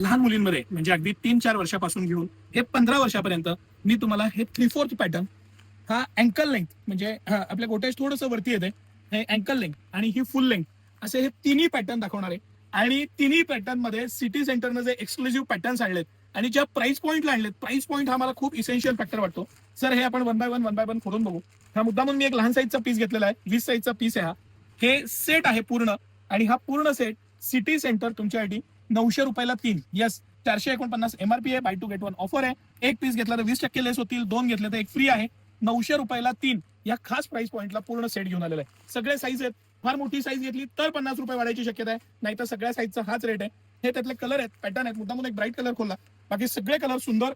लहान मुलींमध्ये म्हणजे अगदी 3-4 वर्षापासून घेऊन हे 15 वर्षापर्यंत मी तुम्हाला हे 3/4 पॅटर्न, हा अँकल लेंथ म्हणजे आपल्या गोट्याच थोडंसं वरती येते, हे अँकल लेंथ आणि ही फुल लेंथ असे हे तिन्ही पॅटर्न दाखवणार आहे. आणि तिन्ही पॅटर्न मध्ये सिटी सेंटरनं जे एक्सक्लुझिव्ह पॅटर्न्स आणलेत आणि ज्या प्राइस पॉईंटला आणलेत, प्राइस पॉईंट हा मला खूप इसेन्शियल फॅक्टर वाटतो. सर हे आपण वन बाय वन खोलून बघू. हा मुद्दामून मी एक लहान साईजचा पीस घेतलेला आहे, 20 साईजचा पीस आहे हा. हे सेट आहे पूर्ण आणि हा पूर्ण सेट सिटी सेंटर तुमच्यासाठी 900 रुपयाला 3. यस, 449 एमआरपी आहे. Buy two get one offer आहे. एक पीस घेतला तर 20% लेस होतील, 2 घेतले तर एक फ्री आहे. 900 रुपयाला 3 या खास प्राइस पॉईंटला पूर्ण सेट घेऊन आलेला आहे. सगळे साईज आहेत. फार मोठी साईज घेतली तर 50 रुपये वाढायची शक्यता आहे, नाहीतर सगळ्या साईजचा हाच रेट आहे. हे त्यातले कलर आहेत, पॅटर्न आहेत. मुद्दामून एक ब्राईट कलर खोलला, बाकी सगळे कलर सुंदर,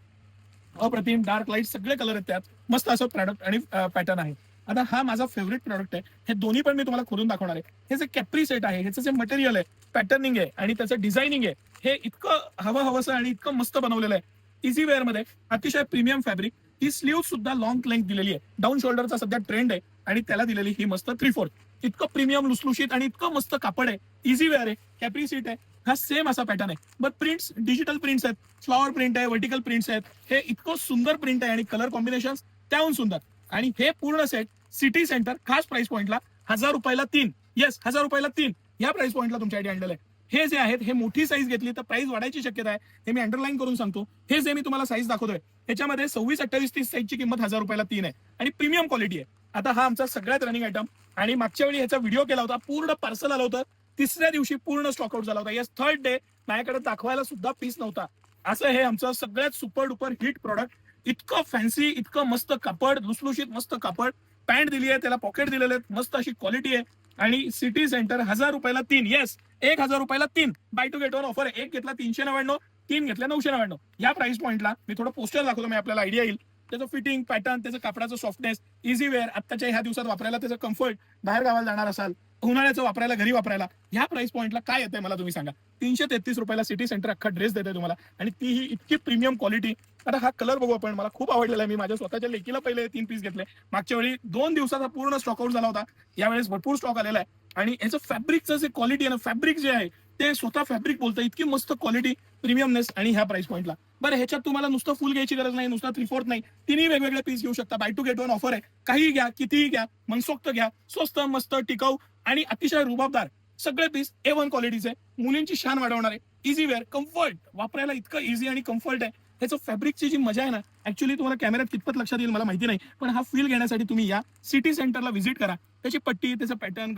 अप्रतिम, डार्क लाईट सगळे कलर आहेत त्यात. मस्त असं प्रोडक्ट आणि पॅटर्न आहे. आता हा माझा फेवरेट प्रोडक्ट आहे. हे दोन्ही पण मी तुम्हाला खोलून दाखवणार आहे. हे जे कॅप्री सेट आहे, ह्याचं जे मटेरियल आहे, पॅटर्निंग आहे आणि त्याचं डिझायनिंग आहे, हे इतकं हवंसं आणि इतकं मस्त बनवलेलं आहे. इझी वेअर मध्ये अतिशय प्रीमियम फॅब्रिक. ही स्लीव सुद्धा लॉंग लेंथ दिलेली आहे. डाऊन शोल्डरचा सध्या ट्रेंड आहे आणि त्याला दिलेली ही मस्त 3/4. इतकं प्रीमियम लुसलुशीत आणि इतकं मस्त कापड आहे. इझी वेअर आहे, कॅप्री सीट आहे. हा सेम असा पॅटर्न आहे, बट प्रिंट्स डिजिटल प्रिंट्स आहेत, फ्लॉवर प्रिंट आहे, वर्टिकल प्रिंट्स आहेत. हे इतकं सुंदर प्रिंट आहे आणि कलर कॉम्बिनेशन त्याहून सुंदर. आणि हे पूर्ण सेट सिटी सेंटर खास प्राइस पॉइंटला 1000 रुपयाला 3. येस, 1000 रुपयाला 3 या प्राइस पॉइंटला तुमच्यासाठी आणलेलं आहे. हे जे आहेत, हे मोठी साईज घेतली तर प्राइस वाढायची शक्यता आहे, हे मी अंडरलाईन करून सांगतो. हे जे मी तुम्हाला साईज दाखवतोय त्याच्यामध्ये 26, 28, 30 साईजची किंमत 1000 रुपयाला 3 आहे आणि प्रीमियम क्वालिटी आहे. आता हा आमचा सगळ्यात रनिंग आयटम आणि मागच्या वेळी ह्याचा व्हिडिओ केला होता, पूर्ण पार्सल आलं होतं. तिसऱ्या दिवशी पूर्ण स्टॉक आउट झाला होता. यस, थर्ड डे माझ्याकडे दाखवायला सुद्धा पीस नव्हता. असं हे आमचं सगळ्यात सुपर डुपर हिट प्रोडक्ट. इतकं फॅन्सी, इतकं मस्त कापड, लुसलुशीत मस्त कापड. पॅन्ट दिली आहे, त्याला पॉकेट दिलेले आहेत, मस्त अशी क्वालिटी आहे. आणि सिटी सेंटर 1000 रुपयाला 3. येस, 1000 रुपयाला 3 buy two get one offer आहे. एक घेतला 399, 3 घेतल्या 999. या प्राइस पॉईंटला मी थोडं पोस्टर दाखवतो, मी आपल्याला आयडिया येईल. त्याचं फिटिंग पॅटर्न, त्याचं कापडाचं सॉफ्टनेस, इझी वेअर, आत्ताच्या ह्या दिवसात वापरायला त्याचं कम्फर्ट, बाहेर गावाला जाणार असाल, उन्हाळ्याचं वापरायला, घरी वापरायला, ह्या प्राइस पॉईंटला काय येतंय मला तुम्ही सांगा. 333 रुपयाला सिटी सेंटर अख्खा ड्रेस देते तुम्हाला आणि तीही इतकी प्रीमियम क्वालिटी. आता हा कलर बघू आपण, मला खूप आवडलेला आहे. मी माझ्या स्वतःच्या लेकीला पहिले 3 पीस घेतले. मागच्या वेळी 2 दिवसाचा पूर्ण स्टॉक आउट झाला होता. यावेळेस भरपूर स्टॉक आलेला आहे आणि याचं फॅब्रिकचं जे क्वालिटी आहे ना, फॅब्रिक जे आहे ते स्वतः फॅब्रिक बोलतं. इतकी मस्त क्वालिटी, प्रीमियमनेस आणि ह्या प्राइस पॉईंटला. बरं, ह्याच्यात तुम्हाला नुसतं फुल घ्यायची गरज नाही, नुसतं 3/4 नाही, तिन्ही वेगवेगळे पीस घेऊ शकता. Buy two get one offer आहे. काही घ्या, कितीही घ्या, मनसोक्त घ्या. स्वस्त, मस्त, टिकाऊ आणि अतिशय रुबाबदार सगळे पीस A1 क्वालिटीचे, मुलींची शान वाढवणारे, इझी वेअर, कम्फर्ट, वापरायला इतकं इझी आणि कम्फर्ट आहे. ह्याचं फॅब्रिकची जी मजा आहे ना, ऍक्च्युली तुम्हाला कॅमेऱ्यात कितपत लक्षात येईल मला माहिती नाही, पण हा फील घेण्यासाठी तुम्ही या सिटी सेंटरला व्हिजिट करा. त्याची पट्टी, त्याचं पॅटर्न,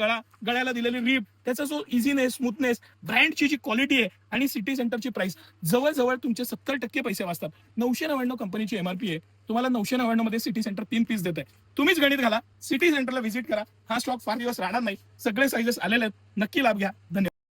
गळ्याला दिलेली रिप, त्याचा जो इझीनेस, स्मूथनेस, ब्रँडची जी क्वालिटी आहे आणि सिटी सेंटरची प्राइस जवळजवळ तुमचे 70% पैसे वाचतात. 999 कंपनीची एमआरपी आहे, तुम्हाला 999 मध्ये सिटी सेंटर 3 पीस देत आहे. तुम्हीच गणित घाला, सिटी सेंटरला व्हिजिट करा. हा स्टॉक फार दिवस राहणार नाही. सगळे साईजेस आलेले आहेत, नक्की लाभ घ्या. धन्यवाद.